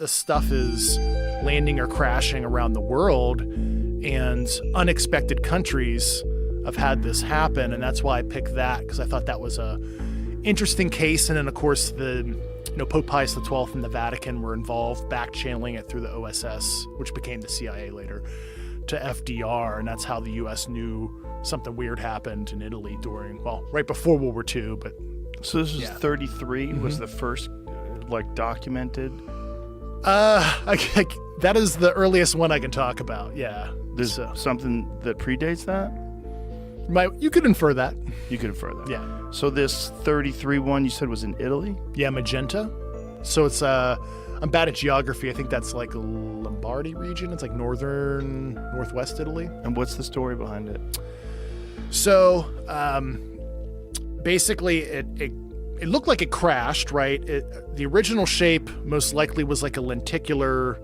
this stuff is landing or crashing around the world, and unexpected countries have had this happen. And that's why I picked that, because I thought that was a interesting case. And then, of course, Pope Pius XII and the Vatican were involved, back-channeling it through the OSS, which became the CIA later, to FDR. And that's how the U.S. knew something weird happened in Italy right before World War II. But so this was 33 was the first, documented? That is the earliest one I can talk about, yeah. There's something that predates that? You could infer that. You could infer that. Yeah. So this 33 one you said was in Italy? Yeah, Magenta. So it's I'm bad at geography. I think that's like Lombardy region. It's like northwest Italy. And what's the story behind it? So basically it looked like it crashed, right? The original shape most likely was like a lenticular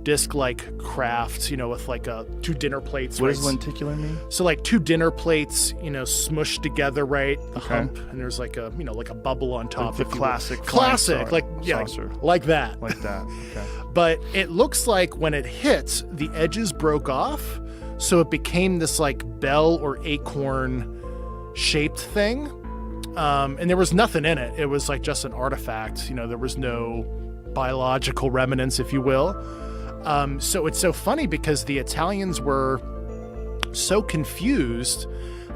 disc-like craft, with like two dinner plates. What right? does lenticular mean? So like two dinner plates, smushed together, right? The hump, and there's like a bubble on top. Like the classic, saucer. Like that. Like that. Okay. But it looks like when it hits, the edges broke off, so it became this like bell or acorn shaped thing. And there was nothing in it. It was like just an artifact. There was no biological remnants, if you will. So it's so funny because the Italians were so confused,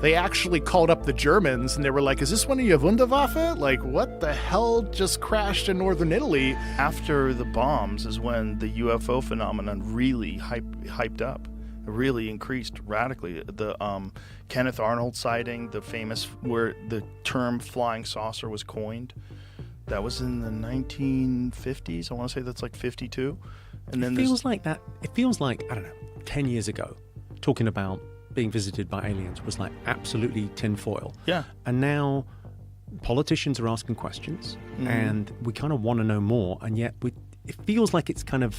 they actually called up the Germans and they were like, is this one of your Wunderwaffe? Like, what the hell just crashed in northern Italy? After the bombs is when the UFO phenomenon really hyped up. It really increased radically. The Kenneth Arnold sighting, the famous where the term flying saucer was coined, that was in the 1950s. I want to say that's like 52. And then it feels like, I don't know, 10 years ago, talking about being visited by aliens was like absolutely tinfoil. Yeah. And now politicians are asking questions and we kind of want to know more. And yet it feels like it's kind of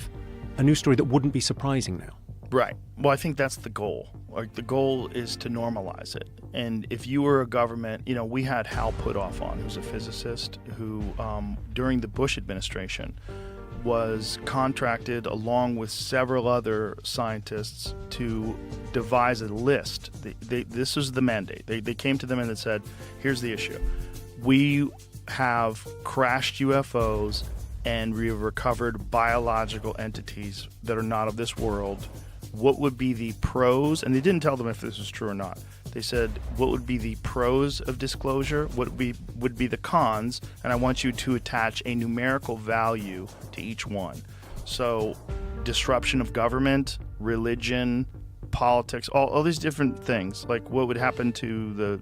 a news story that wouldn't be surprising now. Right. Well, I think that's the goal. Like, the goal is to normalize it. And if you were a government, we had Hal Puthoff on, who's a physicist who, during the Bush administration, was contracted along with several other scientists to devise a list. This was the mandate. They came to them and they said, here's the issue. We have crashed UFOs and we have recovered biological entities that are not of this world. What would be the pros? And they didn't tell them if this was true or not. They said, what would be the pros of disclosure? What would be the cons? And I want you to attach a numerical value to each one. So disruption of government, religion, politics, all these different things. Like, what would happen to the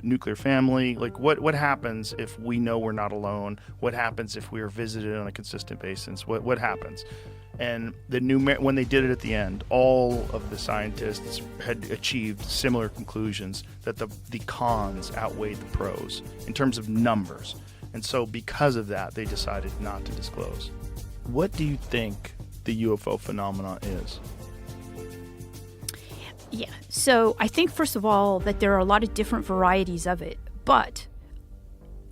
nuclear family? Like, what happens if we know we're not alone? What happens if we are visited on a consistent basis? What happens? And when they did it at the end, all of the scientists had achieved similar conclusions that the cons outweighed the pros in terms of numbers. And so because of that, they decided not to disclose. What do you think the UFO phenomenon is? Yeah, so I think, first of all, that there are a lot of different varieties of it. But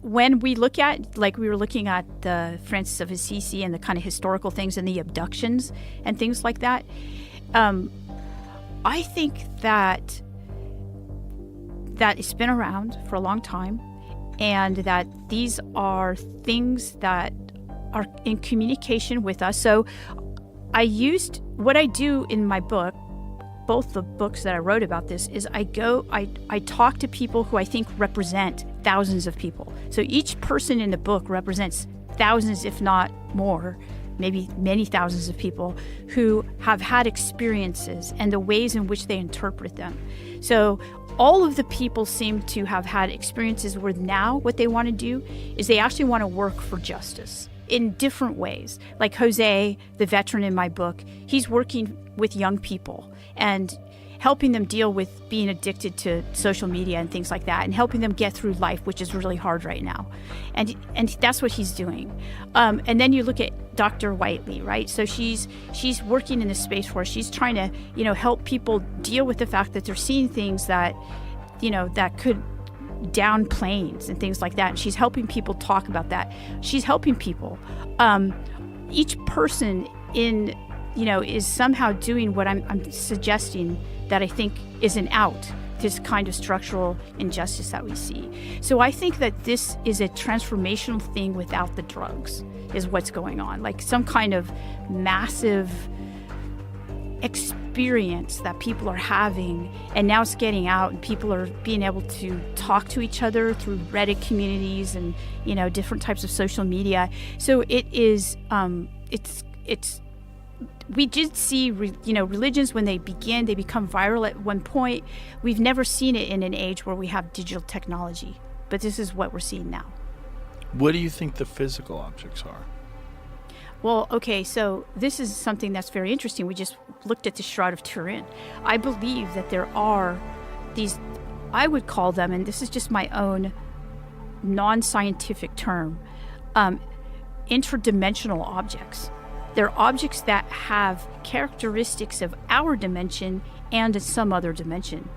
when we look at, like we were looking at the Francis of Assisi and the kind of historical things and the abductions and things like that, I think that it's been around for a long time, and that these are things that are in communication with us. So what I do in my book, both the books that I wrote about this, is I talk to people who I think represent thousands of people. So each person in the book represents thousands, if not more, maybe many thousands of people who have had experiences and the ways in which they interpret them. So all of the people seem to have had experiences where now what they want to do is they actually want to work for justice in different ways. Like Jose, the veteran in my book, he's working with young people and helping them deal with being addicted to social media and things like that, and helping them get through life, which is really hard right now. And that's what he's doing. And then you look at Dr. Whiteley, right? So she's working in this space where she's trying to, help people deal with the fact that they're seeing things that, that could down planes and things like that. And she's helping people talk about that. She's helping people. each person in, is somehow doing what I'm suggesting that I think is an out, this kind of structural injustice that we see. So I think that this is a transformational thing without the drugs, is what's going on. Like some kind of massive experience that people are having, and now it's getting out, and people are being able to talk to each other through Reddit communities and different types of social media. So it is it's we did see religions, when they become viral at one point. We've never seen it in an age where we have digital technology, but this is what we're seeing now. What do you think the physical objects are? Well, okay, so this is something that's very interesting. We just looked at the Shroud of Turin. I believe that there are these, I would call them, and this is just my own non-scientific term, interdimensional objects. They're objects that have characteristics of our dimension and some other dimension.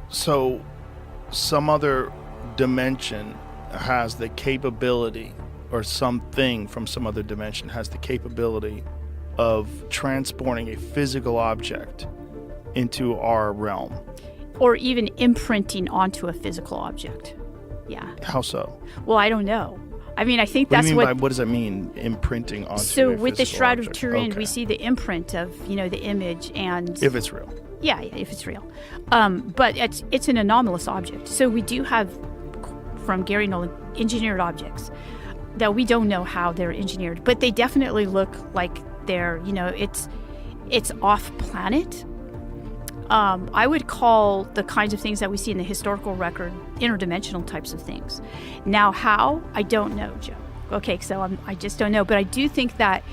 So some other dimension has the capability, or something from some other dimension has the capability of transporting a physical object into our realm. Or even imprinting onto a physical object. Yeah. How so? Well, I don't know. I mean, I think What that's do you mean what... by, what does that mean, imprinting onto So a with the physical Shroud object? of Turin, Okay. we see the imprint of, the image, and... If it's real. Yeah, if it's real. But it's an anomalous object. So we do have, from Gary Nolan, engineered objects that we don't know how they're engineered, but they definitely look like they're, it's off planet. I would call the kinds of things that we see in the historical record interdimensional types of things. Now, how? I don't know, Joe. Okay, so I just don't know. But I do think that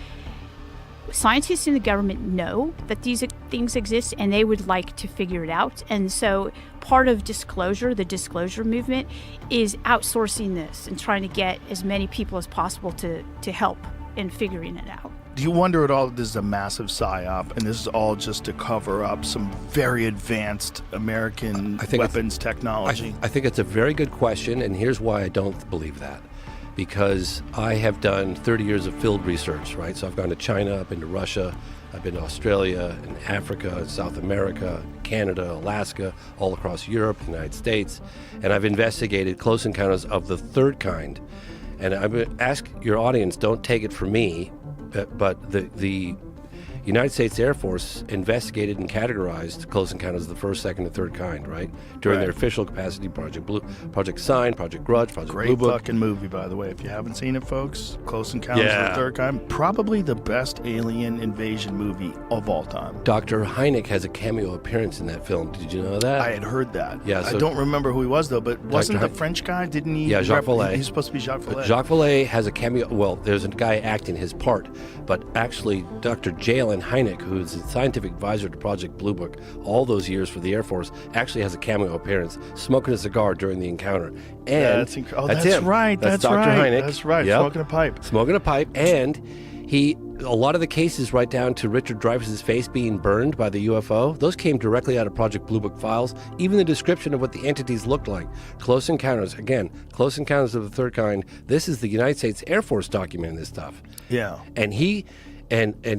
scientists in the government know that these things exist, and they would like to figure it out. And so part of disclosure, the disclosure movement, is outsourcing this and trying to get as many people as possible to help in figuring it out. Do you wonder at all that this is a massive psyop, and this is all just to cover up some very advanced American weapons technology? I think it's a very good question, and here's why I don't believe that. Because I have done 30 years of field research, right? So I've gone to China, I've been to Russia, I've been to Australia and Africa, South America, Canada, Alaska, all across Europe, the United States, and I've investigated close encounters of the third kind. And I would ask your audience, don't take it from me, but the United States Air Force investigated and categorized close encounters of the first, second, and third kind, right? During their official capacity, Project Sign, Project Grudge, Project Great Blue Book. fucking movie, by the way. If you haven't seen it, folks, Close Encounters of the Third Kind, probably the best alien invasion movie of all time. Dr. Hynek has a cameo appearance in that film. Did you know that? I had heard that. Yeah, I so- don't remember who he was, though, but wasn't the Hynek. French guy? Didn't he? Yeah, Jacques Vallée. He's supposed to be Jacques Vallée. Jacques Vallée has a cameo. Well, there's a guy acting his part, but actually, Dr. J.L.N. Hynek, who's the scientific advisor to Project Blue Book all those years for the Air Force, actually has a cameo appearance, smoking a cigar during the encounter. And that's him. right. That's Dr. Dr. right. Hynek. That's right. Yep. Smoking a pipe. Smoking a pipe, and a lot of the cases, right down to Richard Dreyfuss's face being burned by the UFO, those came directly out of Project Blue Book files. Even the description of what the entities looked like. Close Encounters, again, Close Encounters of the Third Kind. This is the United States Air Force documenting this stuff. Yeah. And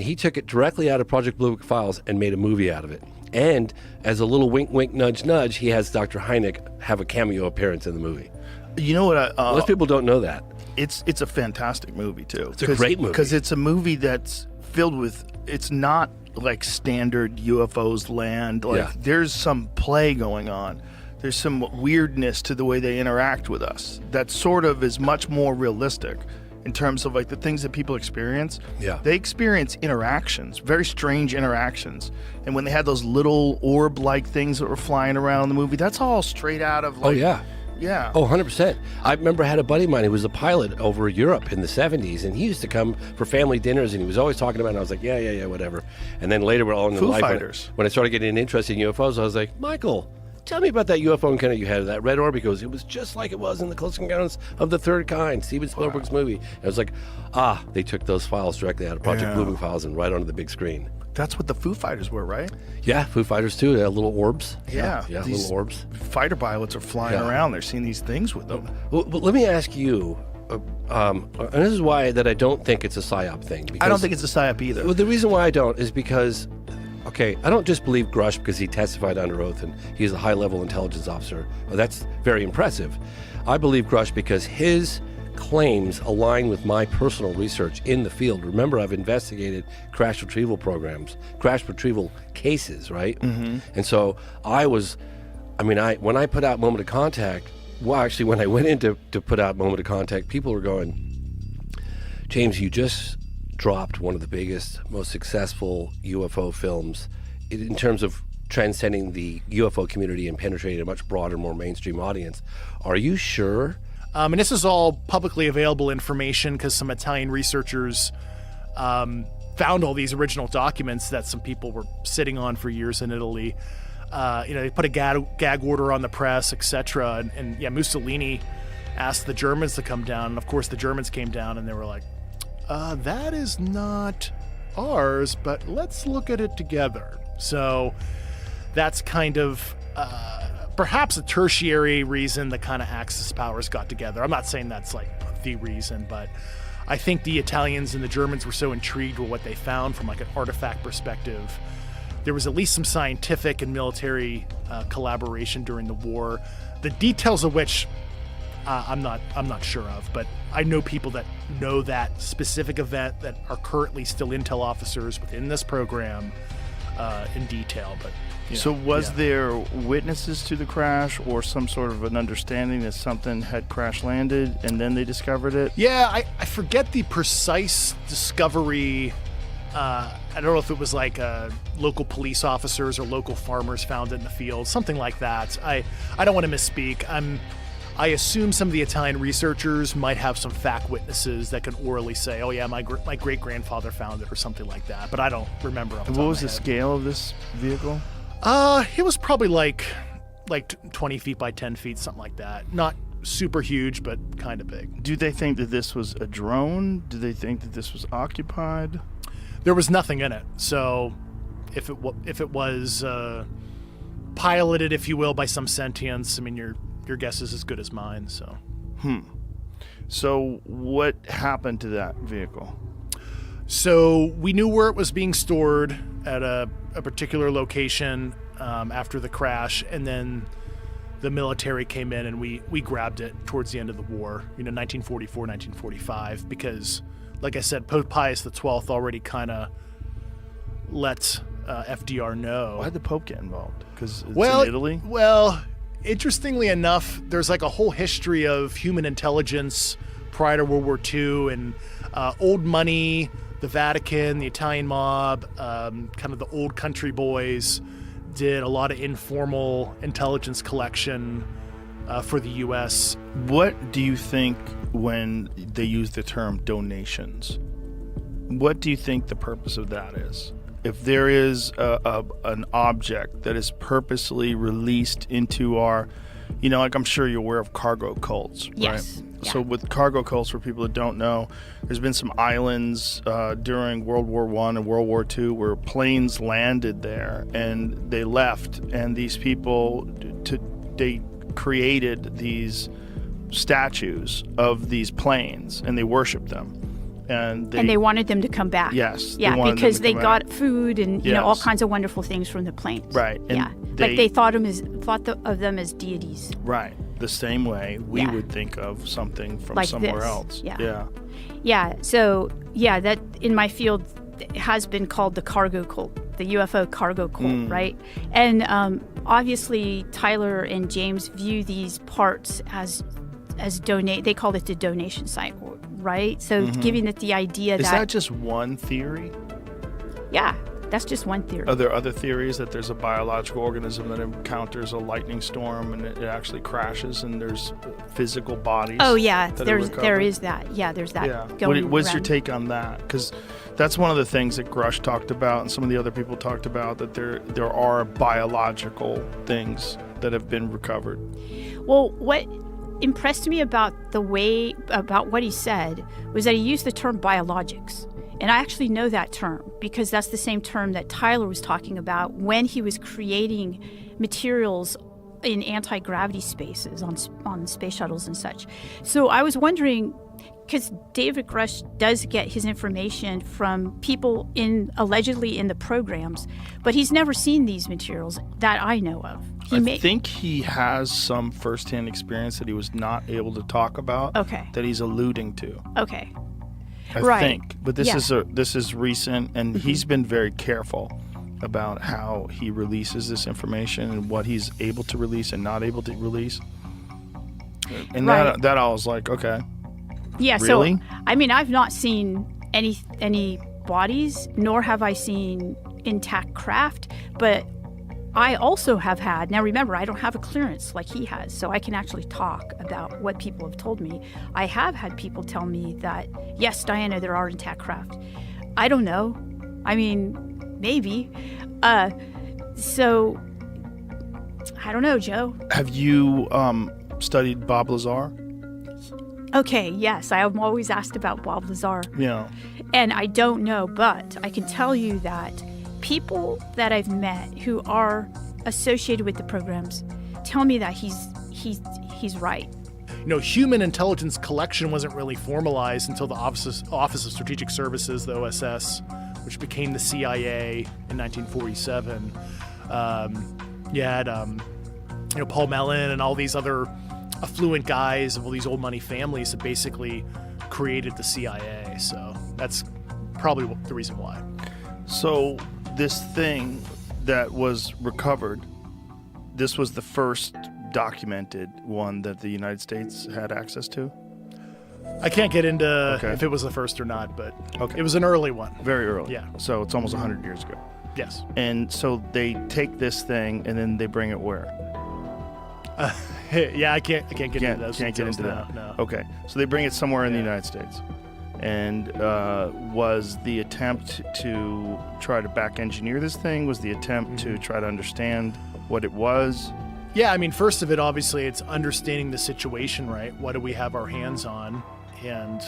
he took it directly out of Project Blue Book files and made a movie out of it. And as a little wink, wink, nudge, nudge, he has Dr. Hynek have a cameo appearance in the movie. You know what? Most people don't know that. It's a fantastic movie too. It's a great movie. Because it's a movie that's filled with. It's not like standard UFOs land. Like there's some play going on. There's some weirdness to the way they interact with us. That sort of is much more realistic in terms of like the things that people experience. Yeah. They experience interactions, very strange interactions. And when they had those little orb-like things that were flying around in the movie, that's all straight out of like. Oh yeah. Yeah. Oh, 100%. I remember I had a buddy of mine who was a pilot over Europe in the 70s, and he used to come for family dinners, and he was always talking about it, and I was like, yeah, whatever. And then later, we're all in the Foo life. Fighters. When I started getting interested in UFOs, I was like, Michael, tell me about that UFO encounter you had, that red orb. He goes, it was just like it was in the Close Encounters of the Third Kind, Steven Spielberg's movie. And I was like, they took those files directly out of Project Blue Book files and right onto the big screen. That's what the Foo Fighters were, right? Yeah, Foo Fighters too. They had little orbs. Yeah, Yeah, these little orbs. Fighter pilots are flying around. They're seeing these things with them. Well, but let me ask you, and this is why that I don't think it's a PSYOP thing. I don't think it's a PSYOP either. Well, the reason why I don't is because, okay, I don't just believe Grush because he testified under oath and he's a high-level intelligence officer. Well, that's very impressive. I believe Grush because his claims align with my personal research in the field. Remember, I've investigated crash retrieval programs, crash retrieval cases, right? Mm-hmm. And so when I put out Moment of Contact, well, actually, when I went in to put out Moment of Contact, people were going, James, you just dropped one of the biggest, most successful UFO films in terms of transcending the UFO community and penetrating a much broader, more mainstream audience. Are you sure? And this is all publicly available information because some Italian researchers found all these original documents that some people were sitting on for years in Italy. They put a gag order on the press, etc. And Mussolini asked the Germans to come down. And of course, the Germans came down and they were like, that is not ours, but let's look at it together. So that's kind of perhaps a tertiary reason the kind of Axis powers got together. I'm not saying that's like the reason, but I think the Italians and the Germans were so intrigued with what they found from like an artifact perspective. There was at least some scientific and military collaboration during the war, the details of which I'm not sure of, but I know people that know that specific event that are currently still intel officers within this program in detail. But so was there witnesses to the crash or some sort of an understanding that something had crash landed and then they discovered it? Yeah, I forget the precise discovery. I don't know if it was like local police officers or local farmers found it in the field, something like that. I don't want to misspeak. I assume some of the Italian researchers might have some fact witnesses that can orally say, oh yeah, my great-grandfather found it or something like that, but I don't remember. And what was the scale of this vehicle? It was probably like 20 feet by 10 feet, something like that. Not super huge, but kind of big. Do they think that this was a drone? Do they think that this was occupied? There was nothing in it, so if it was piloted, if you will, by some sentience, I mean, your guess is as good as mine. So. So what happened to that vehicle? So we knew where it was being stored at a particular location after the crash, and then the military came in and we grabbed it towards the end of the war, 1944, 1945, because, like I said, Pope Pius XII already kind of let FDR know. Why'd the Pope get involved? Because it's in Italy? Well, interestingly enough, there's like a whole history of human intelligence prior to World War II and old money, the Vatican, the Italian mob, kind of the old country boys did a lot of informal intelligence collection for the U.S. What do you think when they use the term donations? What do you think the purpose of that is? If there is an object that is purposely released into our, like I'm sure you're aware of cargo cults, yes. right? Yeah. So with cargo cults, for people that don't know, there's been some islands during World War I and World War II where planes landed there and they left, and these people, they created these statues of these planes and they worshiped them. And they wanted them to come back. Yes. Yeah, because they got food and all kinds of wonderful things from the planes. Right. And they thought of them as deities. Right. The same way we would think of something from like somewhere else. Yeah. Yeah. So that in my field has been called the cargo cult, the UFO cargo cult, right? And obviously Tyler and James view these parts as donate. They call it the donation site, right? So giving it the idea is that just one theory? Yeah, that's just one theory. Are there other theories that there's a biological organism that encounters a lightning storm and it actually crashes and there's physical bodies? Oh yeah, there is that. Yeah, there's that. Yeah. What's your take on that? Because that's one of the things that Grush talked about and some of the other people talked about, that there are biological things that have been recovered. Well, what impressed me about what he said was that he used the term biologics. And I actually know that term because that's the same term that Tyler was talking about when he was creating materials in anti-gravity spaces on space shuttles and such. So I was wondering, because David Grush does get his information from people allegedly in the programs, but he's never seen these materials that I know of. I think he has some firsthand experience that he was not able to talk about. Okay. That he's alluding to. Okay. I think, but this Yeah. this is recent, and he's been very careful about how he releases this information and what he's able to release and not able to release. And Right. that I was like, okay. Yeah, Really? so I mean, I've not seen any bodies, nor have I seen intact craft, but I also have had, now remember, I don't have a clearance like he has, so I can actually talk about what people have told me. I have had people tell me that, yes, Diana, there are intact craft. I don't know. I mean, maybe. So, I don't know, Joe. Have you studied Bob Lazar? Okay, yes, I am always asked about Bob Lazar. Yeah. And I don't know, but I can tell you that people that I've met who are associated with the programs tell me that he's right. You know, human intelligence collection wasn't really formalized until the Office of Strategic Services, the OSS, which became the CIA in 1947. You had, Paul Mellon and all these other affluent guys of all these old money families that basically created the CIA. So that's probably the reason why. So this thing that was recovered, this was the first documented one that the United States had access to? I can't get into Okay. if it was the first or not, but Okay. it was an early one. Very early. Yeah. So it's almost 100 years ago. Yes. And so they take this thing and then they bring it where? Yeah, I can't get into those. Can't get details into now, that. No. Okay. So they bring it somewhere in the Yeah. United States. And was the attempt to try to back engineer this thing? Was the attempt to try to understand what it was? Yeah, I mean, first of it, obviously, it's understanding the situation, right? What do we have our hands on? And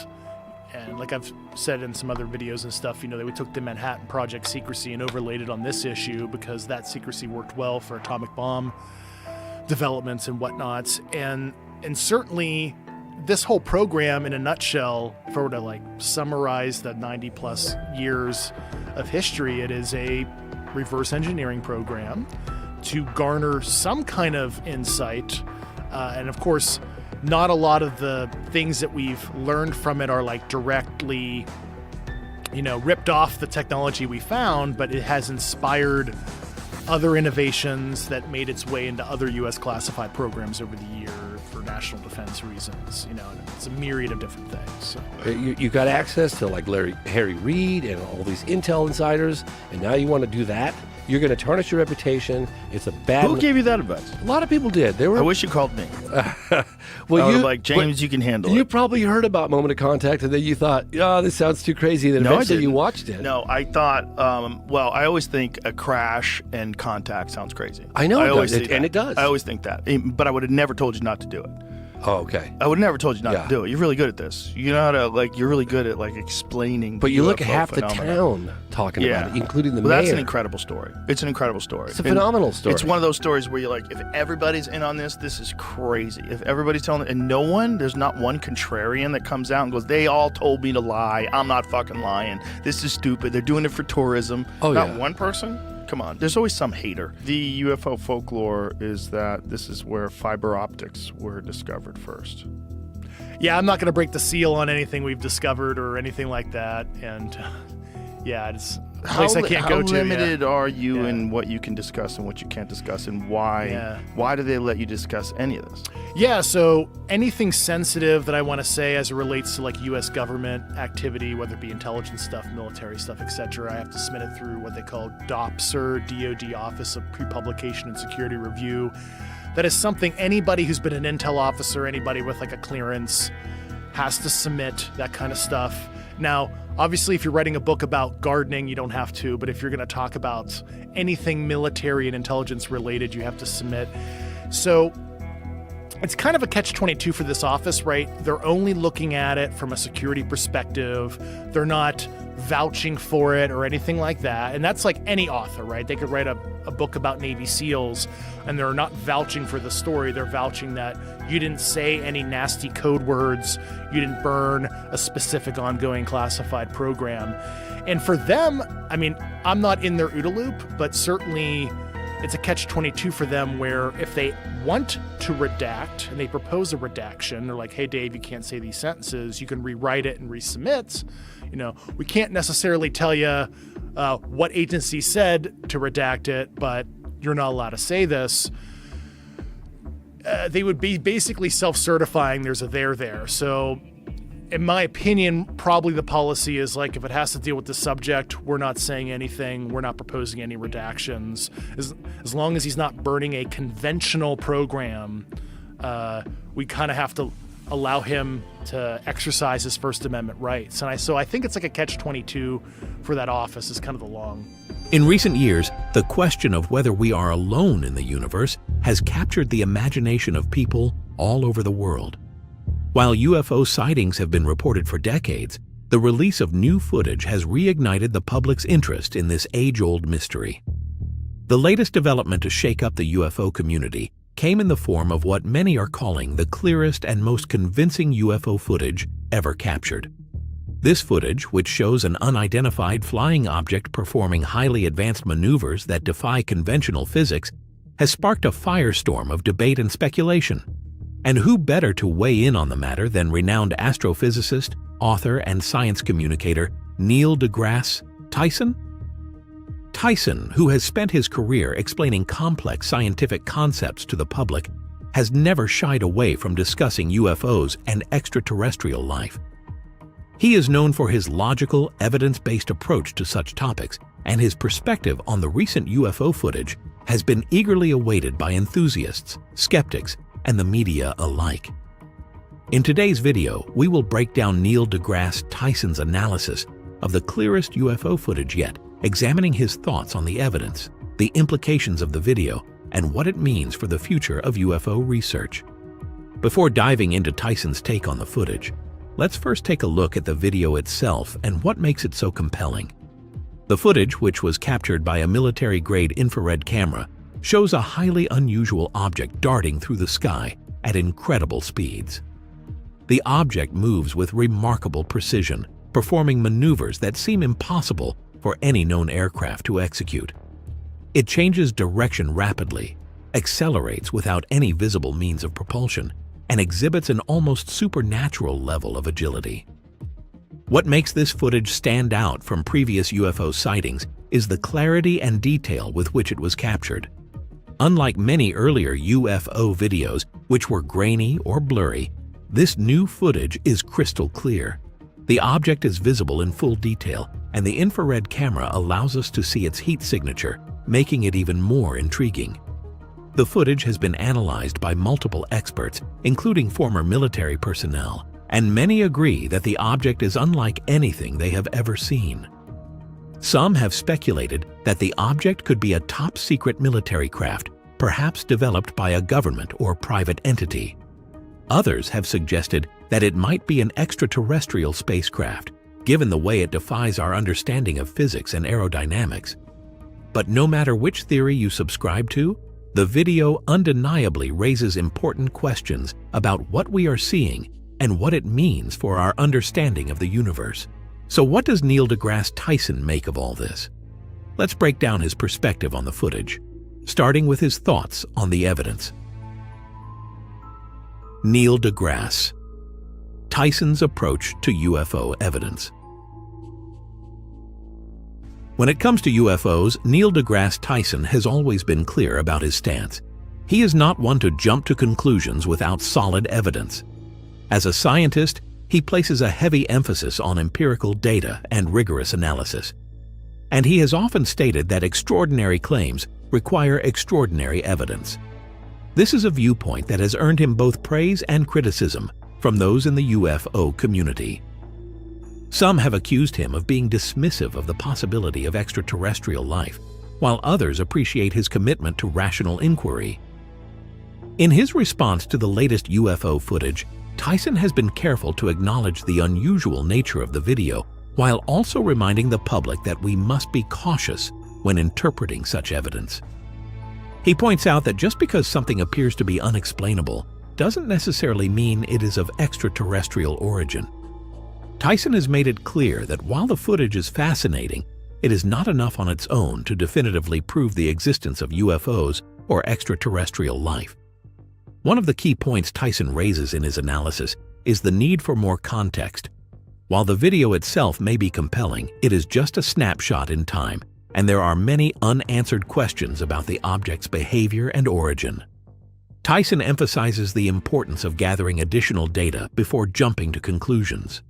like I've said in some other videos and stuff, we took the Manhattan Project secrecy and overlaid it on this issue because that secrecy worked well for atomic bomb developments and whatnots. And certainly this whole program in a nutshell, if I were to summarize the 90 plus years of history, it is a reverse engineering program to garner some kind of insight. And of course, not a lot of the things that we've learned from it are directly, ripped off the technology we found, but it has inspired other innovations that made its way into other U.S. classified programs over the year for national defense reasons. And it's a myriad of different things. So. You got access to Harry Reid and all these intel insiders, and now you want to do that? You're going to tarnish your reputation. It's a bad. Who gave you that advice? A lot of people did. They were. I wish you called me. Well, I was James, you can handle You it. probably heard about Moment of Contact, and then you thought, "Oh, this sounds too crazy." Then No, I eventually you didn't. watched it. No, I thought, I always think a crash and contact sounds crazy. I know it always does, think and that. it does. I always think that. But I would have never told you not to do it. Oh, okay. I would have never told you not Yeah. to do it. You're really good at this. You know how to, you're really good at, explaining But you look at UFO half phenomena. the town talking about it, including the Well, mayor. that's an incredible story. It's an incredible story. It's a And phenomenal story. It's one of those stories where you're like, if everybody's in on this, this is crazy. If everybody's telling it, and there's not one contrarian that comes out and goes, they all told me to lie. I'm not fucking lying. This is stupid. They're doing it for tourism. Oh, not yeah. one person? Come on. There's always some hater. The UFO folklore is that this is where fiber optics were discovered first. Yeah, I'm not going to break the seal on anything we've discovered or anything like that. And it's a place I can't go to. How limited are you Yeah. in what you can discuss and what you can't discuss, and why? Yeah. Why do they let you discuss any of this? Yeah, so anything sensitive that I want to say as it relates to U.S. government activity, whether it be intelligence stuff, military stuff, etc., I have to submit it through what they call DOPSR, DoD Office of Pre-Publication and Security Review. That is something anybody who's been an intel officer, anybody with a clearance, has to submit that kind of stuff. Now, obviously, if you're writing a book about gardening, you don't have to, but if you're going to talk about anything military and intelligence related, you have to submit. So it's kind of a catch-22 for this office, right? They're only looking at it from a security perspective. They're not vouching for it or anything like that. And that's like any author, right? They could write a book about Navy SEALs and they're not vouching for the story. They're vouching that you didn't say any nasty code words. You didn't burn a specific ongoing classified program. And for them, I mean, I'm not in their OODA loop, but certainly it's a catch-22 for them where if they want to redact and they propose a redaction, they're like, hey, Dave, you can't say these sentences. You can rewrite it and resubmit. You know, we can't necessarily tell you what agency said to redact it, but you're not allowed to say this. They would be basically self-certifying there's a there. So in my opinion, probably the policy is like, if it has to deal with the subject, we're not saying anything. We're not proposing any redactions. As long as he's not burning a conventional program, we kind of have to allow him to exercise his First Amendment rights. And so I think it's like a catch-22 for that office is kind of the long. In recent years, the question of whether we are alone in the universe has captured the imagination of people all over the world. While UFO sightings have been reported for decades, the release of new footage has reignited the public's interest in this age-old mystery. The latest development to shake up the UFO community came in the form of what many are calling the clearest and most convincing UFO footage ever captured. This footage, which shows an unidentified flying object performing highly advanced maneuvers that defy conventional physics, has sparked a firestorm of debate and speculation. And who better to weigh in on the matter than renowned astrophysicist, author, and science communicator Neil deGrasse Tyson? Tyson, who has spent his career explaining complex scientific concepts to the public, has never shied away from discussing UFOs and extraterrestrial life. He is known for his logical, evidence-based approach to such topics, and his perspective on the recent UFO footage has been eagerly awaited by enthusiasts, skeptics, and the media alike. In today's video, we will break down Neil deGrasse Tyson's analysis of the clearest UFO footage yet, examining his thoughts on the evidence, the implications of the video, and what it means for the future of UFO research. Before diving into Tyson's take on the footage, let's first take a look at the video itself and what makes it so compelling. The footage, which was captured by a military-grade infrared camera, shows a highly unusual object darting through the sky at incredible speeds. The object moves with remarkable precision, performing maneuvers that seem impossible for any known aircraft to execute. It changes direction rapidly, accelerates without any visible means of propulsion, and exhibits an almost supernatural level of agility. What makes this footage stand out from previous UFO sightings is the clarity and detail with which it was captured. Unlike many earlier UFO videos, which were grainy or blurry, this new footage is crystal clear. The object is visible in full detail, and the infrared camera allows us to see its heat signature, making it even more intriguing. The footage has been analyzed by multiple experts, including former military personnel, and many agree that the object is unlike anything they have ever seen. Some have speculated that the object could be a top-secret military craft, perhaps developed by a government or private entity. Others have suggested that it might be an extraterrestrial spacecraft, given the way it defies our understanding of physics and aerodynamics. But no matter which theory you subscribe to, the video undeniably raises important questions about what we are seeing and what it means for our understanding of the universe. So what does Neil deGrasse Tyson make of all this? Let's break down his perspective on the footage, starting with his thoughts on the evidence. Neil deGrasse: Tyson's approach to UFO evidence. When it comes to UFOs, Neil deGrasse Tyson has always been clear about his stance. He is not one to jump to conclusions without solid evidence. As a scientist, he places a heavy emphasis on empirical data and rigorous analysis. And he has often stated that extraordinary claims require extraordinary evidence. This is a viewpoint that has earned him both praise and criticism from those in the UFO community. Some have accused him of being dismissive of the possibility of extraterrestrial life, while others appreciate his commitment to rational inquiry. In his response to the latest UFO footage, Tyson has been careful to acknowledge the unusual nature of the video, while also reminding the public that we must be cautious when interpreting such evidence. He points out that just because something appears to be unexplainable doesn't necessarily mean it is of extraterrestrial origin. Tyson has made it clear that while the footage is fascinating, it is not enough on its own to definitively prove the existence of UFOs or extraterrestrial life. One of the key points Tyson raises in his analysis is the need for more context. While the video itself may be compelling, it is just a snapshot in time, and there are many unanswered questions about the object's behavior and origin. Tyson emphasizes the importance of gathering additional data before jumping to conclusions.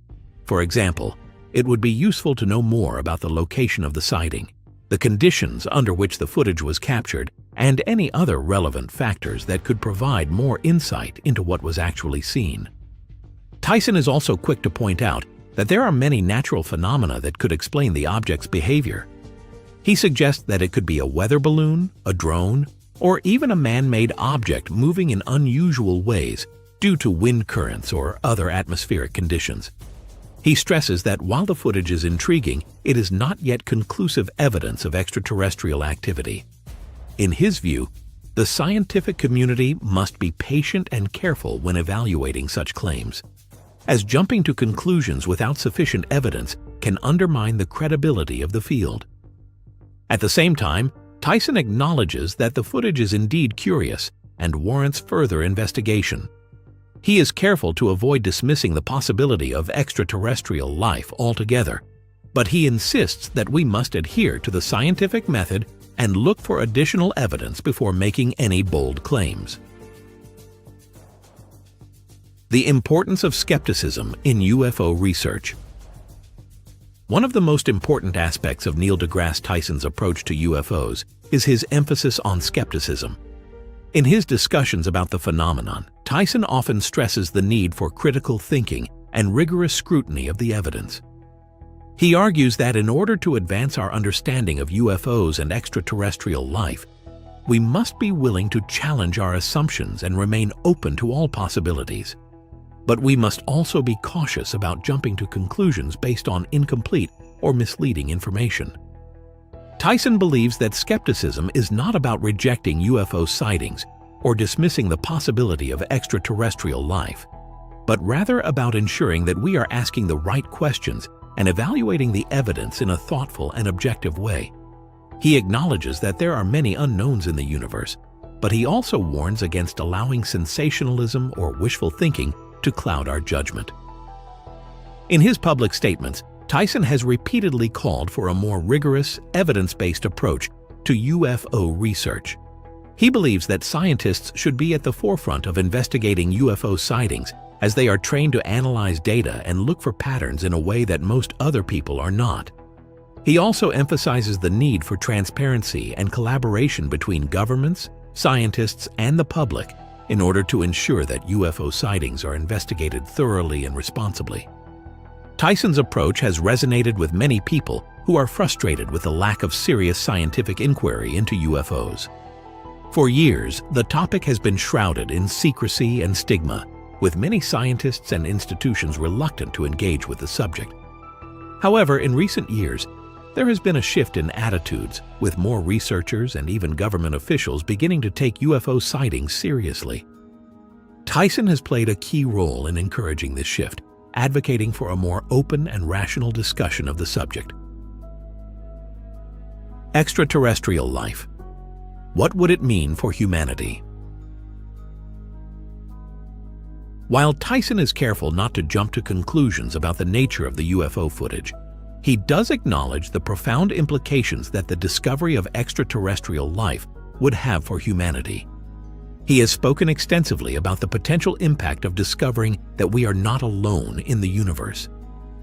For example, it would be useful to know more about the location of the sighting, the conditions under which the footage was captured, and any other relevant factors that could provide more insight into what was actually seen. Tyson is also quick to point out that there are many natural phenomena that could explain the object's behavior. He suggests that it could be a weather balloon, a drone, or even a man-made object moving in unusual ways due to wind currents or other atmospheric conditions. He stresses that while the footage is intriguing, it is not yet conclusive evidence of extraterrestrial activity. In his view, the scientific community must be patient and careful when evaluating such claims, as jumping to conclusions without sufficient evidence can undermine the credibility of the field. At the same time, Tyson acknowledges that the footage is indeed curious and warrants further investigation. He is careful to avoid dismissing the possibility of extraterrestrial life altogether, but he insists that we must adhere to the scientific method and look for additional evidence before making any bold claims. The importance of skepticism in UFO research. One of the most important aspects of Neil deGrasse Tyson's approach to UFOs is his emphasis on skepticism. In his discussions about the phenomenon, Tyson often stresses the need for critical thinking and rigorous scrutiny of the evidence. He argues that in order to advance our understanding of UFOs and extraterrestrial life, we must be willing to challenge our assumptions and remain open to all possibilities. But we must also be cautious about jumping to conclusions based on incomplete or misleading information. Tyson believes that skepticism is not about rejecting UFO sightings or dismissing the possibility of extraterrestrial life, but rather about ensuring that we are asking the right questions and evaluating the evidence in a thoughtful and objective way. He acknowledges that there are many unknowns in the universe, but he also warns against allowing sensationalism or wishful thinking to cloud our judgment. In his public statements, Tyson has repeatedly called for a more rigorous, evidence-based approach to UFO research. He believes that scientists should be at the forefront of investigating UFO sightings, as they are trained to analyze data and look for patterns in a way that most other people are not. He also emphasizes the need for transparency and collaboration between governments, scientists, and the public in order to ensure that UFO sightings are investigated thoroughly and responsibly. Tyson's approach has resonated with many people who are frustrated with the lack of serious scientific inquiry into UFOs. For years, the topic has been shrouded in secrecy and stigma, with many scientists and institutions reluctant to engage with the subject. However, in recent years, there has been a shift in attitudes, with more researchers and even government officials beginning to take UFO sightings seriously. Tyson has played a key role in encouraging this shift, advocating for a more open and rational discussion of the subject. Extraterrestrial life. What would it mean for humanity? While Tyson is careful not to jump to conclusions about the nature of the UFO footage, he does acknowledge the profound implications that the discovery of extraterrestrial life would have for humanity. He has spoken extensively about the potential impact of discovering that we are not alone in the universe,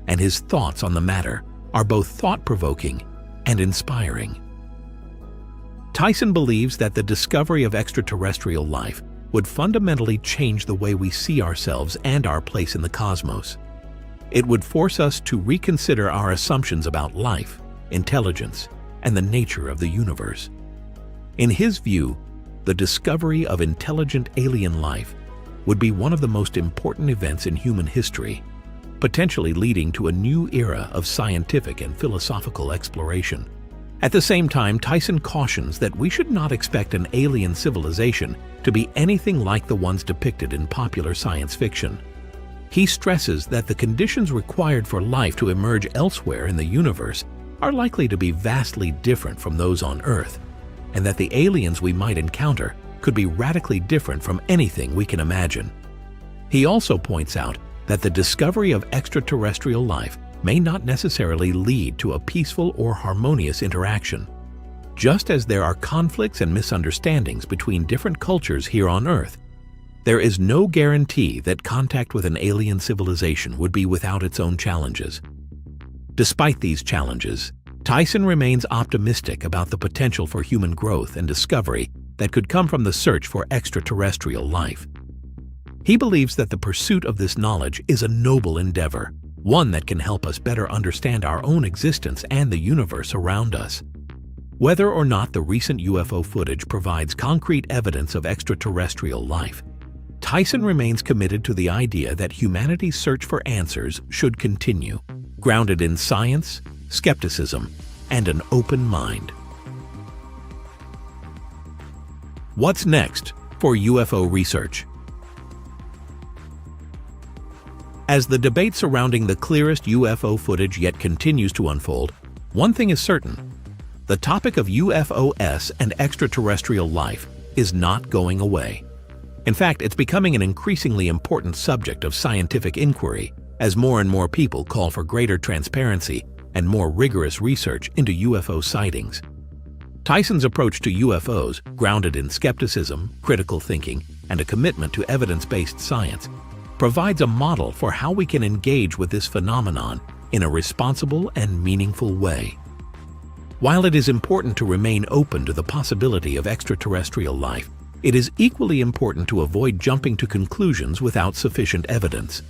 and his thoughts on the matter are both thought-provoking and inspiring. Tyson believes that the discovery of extraterrestrial life would fundamentally change the way we see ourselves and our place in the cosmos. It would force us to reconsider our assumptions about life, intelligence, and the nature of the universe. In his view, the discovery of intelligent alien life would be one of the most important events in human history, potentially leading to a new era of scientific and philosophical exploration. At the same time, Tyson cautions that we should not expect an alien civilization to be anything like the ones depicted in popular science fiction. He stresses that the conditions required for life to emerge elsewhere in the universe are likely to be vastly different from those on Earth, and that the aliens we might encounter could be radically different from anything we can imagine. He also points out that the discovery of extraterrestrial life may not necessarily lead to a peaceful or harmonious interaction. Just as there are conflicts and misunderstandings between different cultures here on Earth, there is no guarantee that contact with an alien civilization would be without its own challenges. Despite these challenges, Tyson remains optimistic about the potential for human growth and discovery that could come from the search for extraterrestrial life. He believes that the pursuit of this knowledge is a noble endeavor, one that can help us better understand our own existence and the universe around us. Whether or not the recent UFO footage provides concrete evidence of extraterrestrial life, Tyson remains committed to the idea that humanity's search for answers should continue, grounded in science, skepticism, and an open mind. What's next for UFO research? As the debate surrounding the clearest UFO footage yet continues to unfold, one thing is certain: the topic of UFOs and extraterrestrial life is not going away. In fact, it's becoming an increasingly important subject of scientific inquiry as more and more people call for greater transparency and more rigorous research into UFO sightings. Tyson's approach to UFOs, grounded in skepticism, critical thinking, and a commitment to evidence-based science, provides a model for how we can engage with this phenomenon in a responsible and meaningful way. While it is important to remain open to the possibility of extraterrestrial life, it is equally important to avoid jumping to conclusions without sufficient evidence.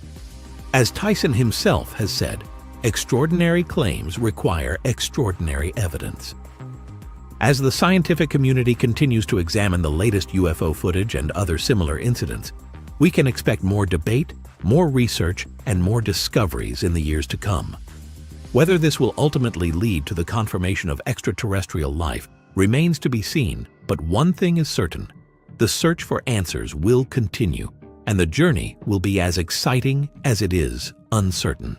As Tyson himself has said, extraordinary claims require extraordinary evidence. As the scientific community continues to examine the latest UFO footage and other similar incidents, we can expect more debate, more research, and more discoveries in the years to come. Whether this will ultimately lead to the confirmation of extraterrestrial life remains to be seen, but one thing is certain: the search for answers will continue, and the journey will be as exciting as it is uncertain.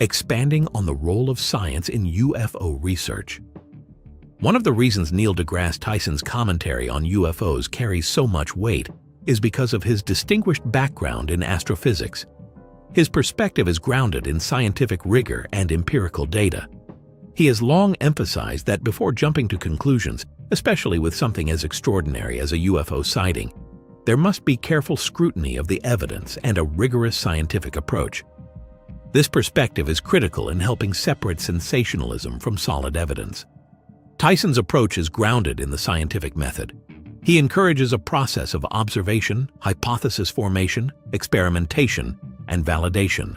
Expanding on the role of science in UFO research. One of the reasons Neil deGrasse Tyson's commentary on UFOs carries so much weight is because of his distinguished background in astrophysics. His perspective is grounded in scientific rigor and empirical data. He has long emphasized that before jumping to conclusions, especially with something as extraordinary as a UFO sighting, there must be careful scrutiny of the evidence and a rigorous scientific approach. This perspective is critical in helping separate sensationalism from solid evidence. Tyson's approach is grounded in the scientific method. He encourages a process of observation, hypothesis formation, experimentation, and validation.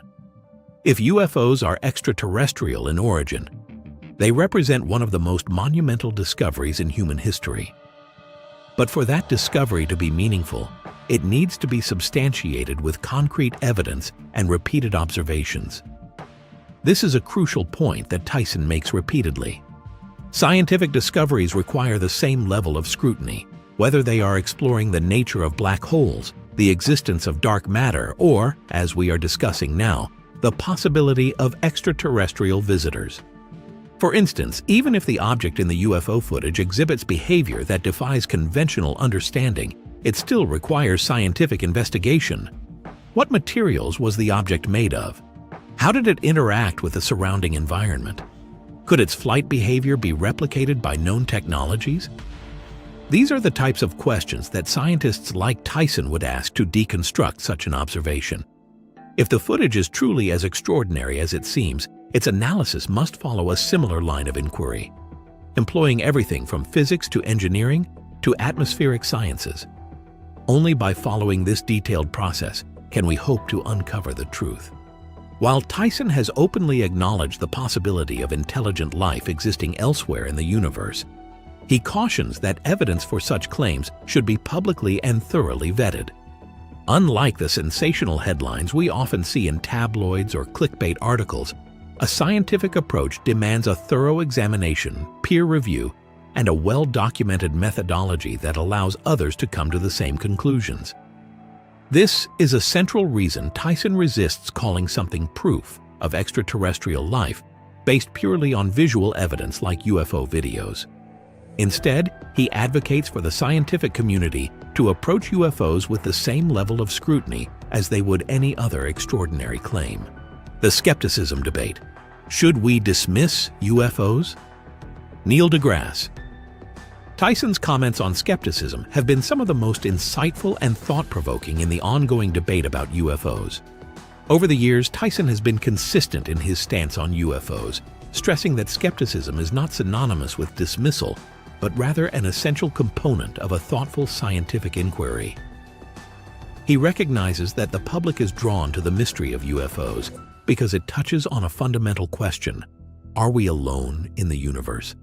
If UFOs are extraterrestrial in origin, they represent one of the most monumental discoveries in human history. But for that discovery to be meaningful, it needs to be substantiated with concrete evidence and repeated observations. This is a crucial point that Tyson makes repeatedly. Scientific discoveries require the same level of scrutiny, whether they are exploring the nature of black holes, the existence of dark matter, or, as we are discussing now, the possibility of extraterrestrial visitors. For instance, even if the object in the UFO footage exhibits behavior that defies conventional understanding, it still requires scientific investigation. What materials was the object made of? How did it interact with the surrounding environment? Could its flight behavior be replicated by known technologies? These are the types of questions that scientists like Tyson would ask to deconstruct such an observation. If the footage is truly as extraordinary as it seems, its analysis must follow a similar line of inquiry, employing everything from physics to engineering to atmospheric sciences. Only by following this detailed process can we hope to uncover the truth. While Tyson has openly acknowledged the possibility of intelligent life existing elsewhere in the universe, He cautions that evidence for such claims should be publicly and thoroughly vetted. Unlike the sensational headlines we often see in tabloids or clickbait articles, a scientific approach demands a thorough examination, peer review, and a well-documented methodology that allows others to come to the same conclusions. This is a central reason Tyson resists calling something proof of extraterrestrial life based purely on visual evidence like UFO videos. Instead, he advocates for the scientific community to approach UFOs with the same level of scrutiny as they would any other extraordinary claim. The skepticism debate. Should we dismiss UFOs? Neil deGrasse. Tyson's comments on skepticism have been some of the most insightful and thought-provoking in the ongoing debate about UFOs. Over the years, Tyson has been consistent in his stance on UFOs, stressing that skepticism is not synonymous with dismissal, but rather an essential component of a thoughtful scientific inquiry. He recognizes that the public is drawn to the mystery of UFOs because it touches on a fundamental question: are we alone in the universe?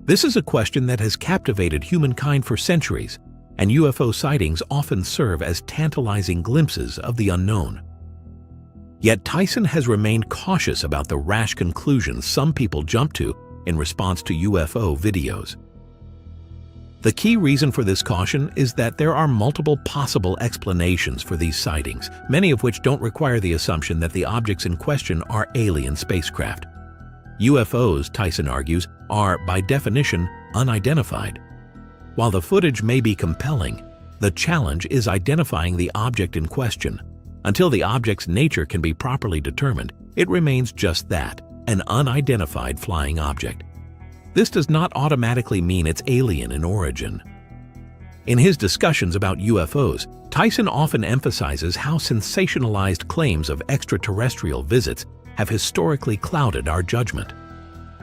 This is a question that has captivated humankind for centuries, and UFO sightings often serve as tantalizing glimpses of the unknown. Yet Tyson has remained cautious about the rash conclusions some people jump to in response to UFO videos. The key reason for this caution is that there are multiple possible explanations for these sightings, many of which don't require the assumption that the objects in question are alien spacecraft. UFOs, Tyson argues, are, by definition, unidentified. While the footage may be compelling, the challenge is identifying the object in question. Until the object's nature can be properly determined, it remains just that, an unidentified flying object. This does not automatically mean it's alien in origin. In his discussions about UFOs, Tyson often emphasizes how sensationalized claims of extraterrestrial visits have historically clouded our judgment.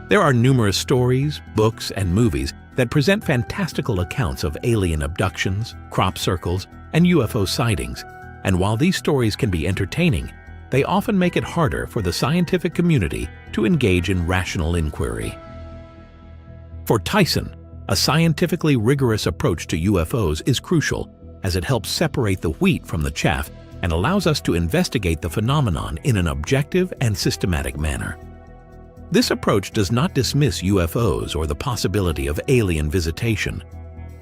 There are numerous stories, books, and movies that present fantastical accounts of alien abductions, crop circles, and UFO sightings, and while these stories can be entertaining, they often make it harder for the scientific community to engage in rational inquiry. For Tyson, a scientifically rigorous approach to UFOs is crucial, as it helps separate the wheat from the chaff and allows us to investigate the phenomenon in an objective and systematic manner. This approach does not dismiss UFOs or the possibility of alien visitation,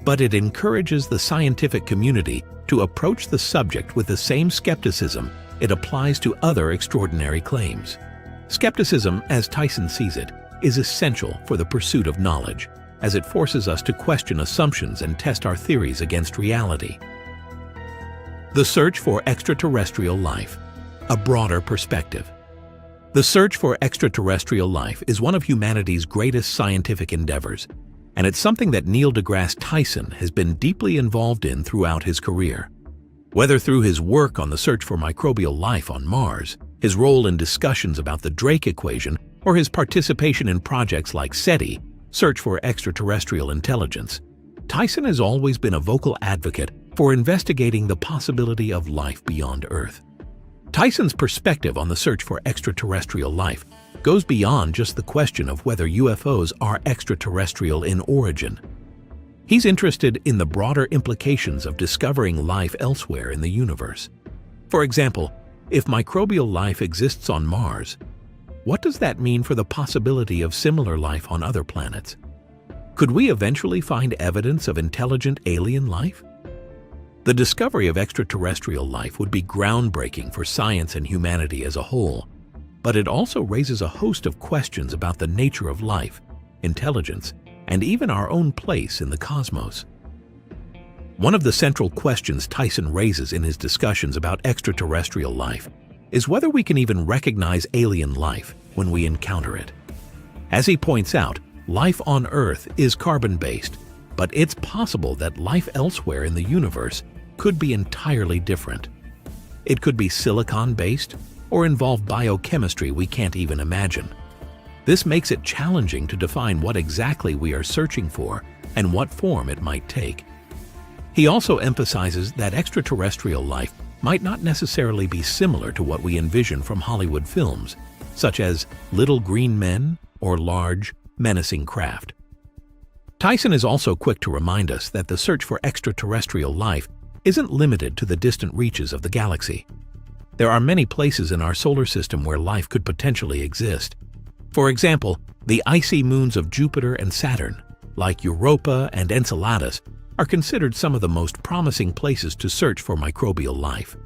but it encourages the scientific community to approach the subject with the same skepticism it applies to other extraordinary claims. Skepticism, as Tyson sees it, is essential for the pursuit of knowledge, as it forces us to question assumptions and test our theories against reality. The search for extraterrestrial life, a broader perspective. The search for extraterrestrial life is one of humanity's greatest scientific endeavors, and it's something that Neil deGrasse Tyson has been deeply involved in throughout his career. Whether through his work on the search for microbial life on Mars, his role in discussions about the Drake equation, or his participation in projects like SETI, Search for Extraterrestrial Intelligence, Tyson has always been a vocal advocate for investigating the possibility of life beyond Earth. Tyson's perspective on the search for extraterrestrial life goes beyond just the question of whether UFOs are extraterrestrial in origin. He's interested in the broader implications of discovering life elsewhere in the universe. For example, if microbial life exists on Mars, what does that mean for the possibility of similar life on other planets? Could we eventually find evidence of intelligent alien life? The discovery of extraterrestrial life would be groundbreaking for science and humanity as a whole, but it also raises a host of questions about the nature of life, intelligence, and even our own place in the cosmos. One of the central questions Tyson raises in his discussions about extraterrestrial life is whether we can even recognize alien life when we encounter it. As he points out, life on Earth is carbon-based, but it's possible that life elsewhere in the universe could be entirely different. It could be silicon-based or involve biochemistry we can't even imagine. This makes it challenging to define what exactly we are searching for and what form it might take. He also emphasizes that extraterrestrial life might not necessarily be similar to what we envision from Hollywood films, such as little green men or large, menacing craft. Tyson is also quick to remind us that the search for extraterrestrial life isn't limited to the distant reaches of the galaxy. There are many places in our solar system where life could potentially exist. For example, the icy moons of Jupiter and Saturn, like Europa and Enceladus, are considered some of the most promising places to search for microbial life.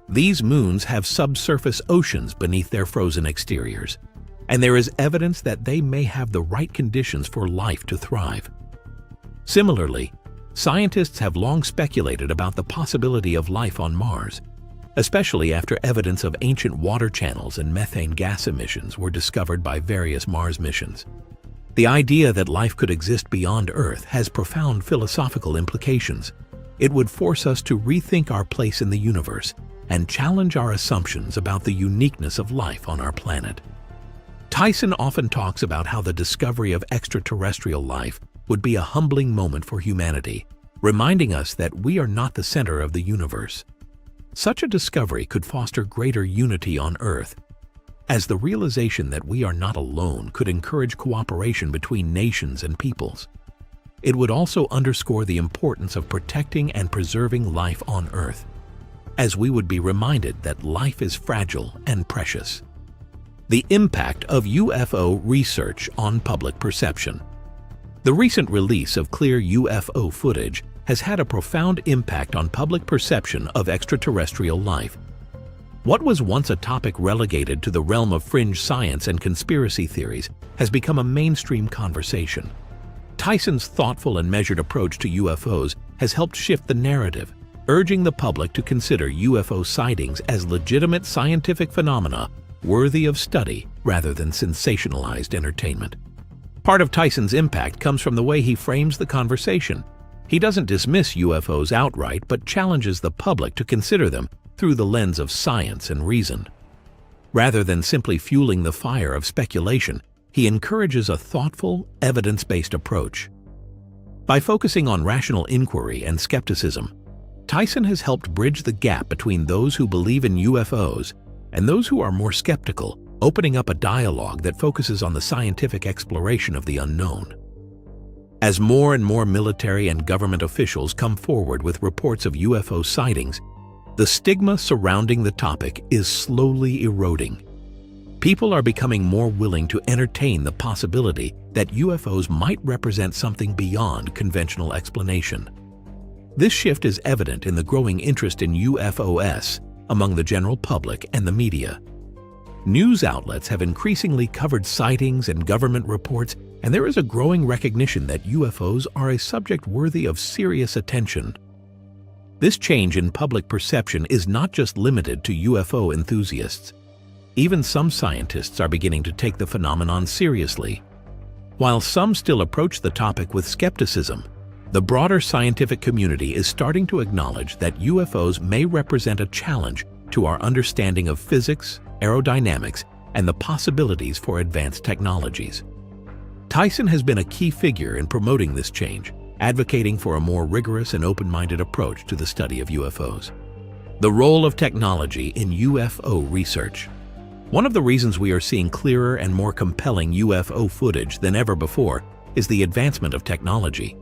These moons have subsurface oceans beneath their frozen exteriors, and there is evidence that they may have the right conditions for life to thrive. Similarly, scientists have long speculated about the possibility of life on Mars, especially after evidence of ancient water channels and methane gas emissions were discovered by various Mars missions. The idea that life could exist beyond Earth has profound philosophical implications. It would force us to rethink our place in the universe and challenge our assumptions about the uniqueness of life on our planet. Tyson often talks about how the discovery of extraterrestrial life would be a humbling moment for humanity, reminding us that we are not the center of the universe. Such a discovery could foster greater unity on Earth, as the realization that we are not alone could encourage cooperation between nations and peoples. It would also underscore the importance of protecting and preserving life on Earth, as we would be reminded that life is fragile and precious. The impact of UFO research on public perception. The recent release of clear UFO footage has had a profound impact on public perception of extraterrestrial life. What was once a topic relegated to the realm of fringe science and conspiracy theories has become a mainstream conversation. Tyson's thoughtful and measured approach to UFOs has helped shift the narrative, urging the public to consider UFO sightings as legitimate scientific phenomena worthy of study rather than sensationalized entertainment. Part of Tyson's impact comes from the way he frames the conversation. He doesn't dismiss UFOs outright, but challenges the public to consider them through the lens of science and reason. Rather than simply fueling the fire of speculation, he encourages a thoughtful, evidence-based approach. By focusing on rational inquiry and skepticism, Tyson has helped bridge the gap between those who believe in UFOs and those who are more skeptical, opening up a dialogue that focuses on the scientific exploration of the unknown. As more and more military and government officials come forward with reports of UFO sightings, the stigma surrounding the topic is slowly eroding. People are becoming more willing to entertain the possibility that UFOs might represent something beyond conventional explanation. This shift is evident in the growing interest in UFOs among the general public and the media. News outlets have increasingly covered sightings and government reports, and there is a growing recognition that UFOs are a subject worthy of serious attention. This change in public perception is not just limited to UFO enthusiasts. Even some scientists are beginning to take the phenomenon seriously. While some still approach the topic with skepticism, the broader scientific community is starting to acknowledge that UFOs may represent a challenge to our understanding of physics, aerodynamics, and the possibilities for advanced technologies. Tyson has been a key figure in promoting this change, advocating for a more rigorous and open-minded approach to the study of UFOs. The role of technology in UFO research. One of the reasons we are seeing clearer and more compelling UFO footage than ever before is the advancement of technology.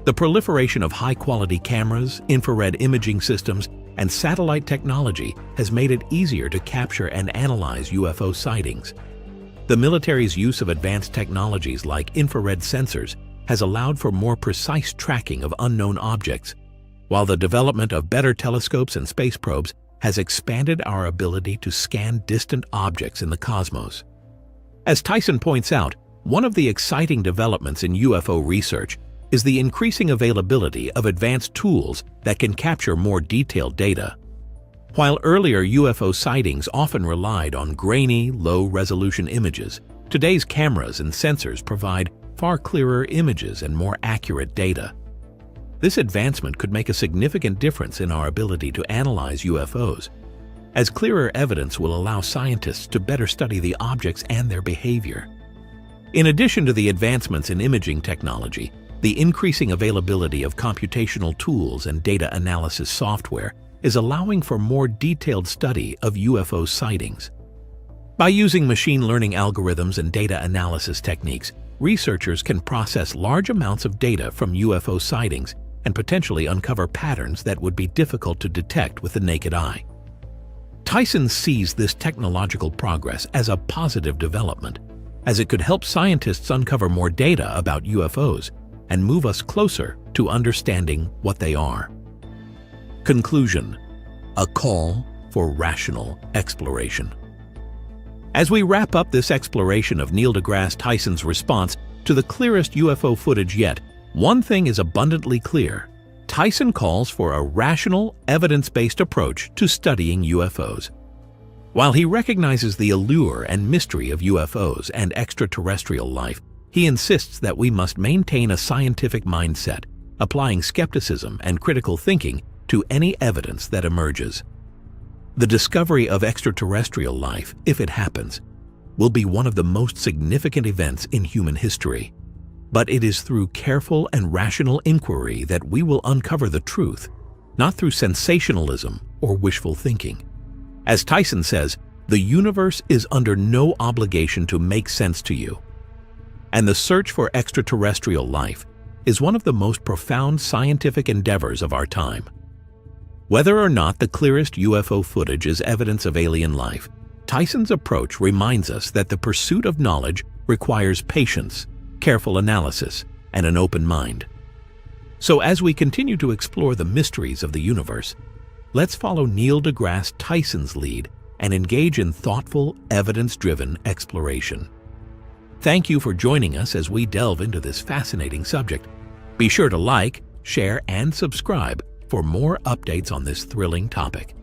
The proliferation of high-quality cameras, infrared imaging systems, and satellite technology has made it easier to capture and analyze UFO sightings. The military's use of advanced technologies like infrared sensors has allowed for more precise tracking of unknown objects, while the development of better telescopes and space probes has expanded our ability to scan distant objects in the cosmos. As Tyson points out, one of the exciting developments in UFO research is the increasing availability of advanced tools that can capture more detailed data. While earlier UFO sightings often relied on grainy, low-resolution images, today's cameras and sensors provide far clearer images and more accurate data. This advancement could make a significant difference in our ability to analyze UFOs, as clearer evidence will allow scientists to better study the objects and their behavior. In addition to the advancements in imaging technology, the increasing availability of computational tools and data analysis software is allowing for more detailed study of UFO sightings. By using machine learning algorithms and data analysis techniques, researchers can process large amounts of data from UFO sightings and potentially uncover patterns that would be difficult to detect with the naked eye. Tyson sees this technological progress as a positive development, as it could help scientists uncover more data about UFOs and move us closer to understanding what they are. Conclusion: a call for rational exploration. As we wrap up this exploration of Neil deGrasse Tyson's response to the clearest UFO footage yet, one thing is abundantly clear. Tyson calls for a rational, evidence-based approach to studying UFOs. While he recognizes the allure and mystery of UFOs and extraterrestrial life, he insists that we must maintain a scientific mindset, applying skepticism and critical thinking to any evidence that emerges. The discovery of extraterrestrial life, if it happens, will be one of the most significant events in human history. But it is through careful and rational inquiry that we will uncover the truth, not through sensationalism or wishful thinking. As Tyson says, the universe is under no obligation to make sense to you. And the search for extraterrestrial life is one of the most profound scientific endeavors of our time. Whether or not the clearest UFO footage is evidence of alien life, Tyson's approach reminds us that the pursuit of knowledge requires patience, careful analysis, and an open mind. So as we continue to explore the mysteries of the universe, let's follow Neil deGrasse Tyson's lead and engage in thoughtful, evidence-driven exploration. Thank you for joining us as we delve into this fascinating subject. Be sure to like, share, and subscribe for more updates on this thrilling topic.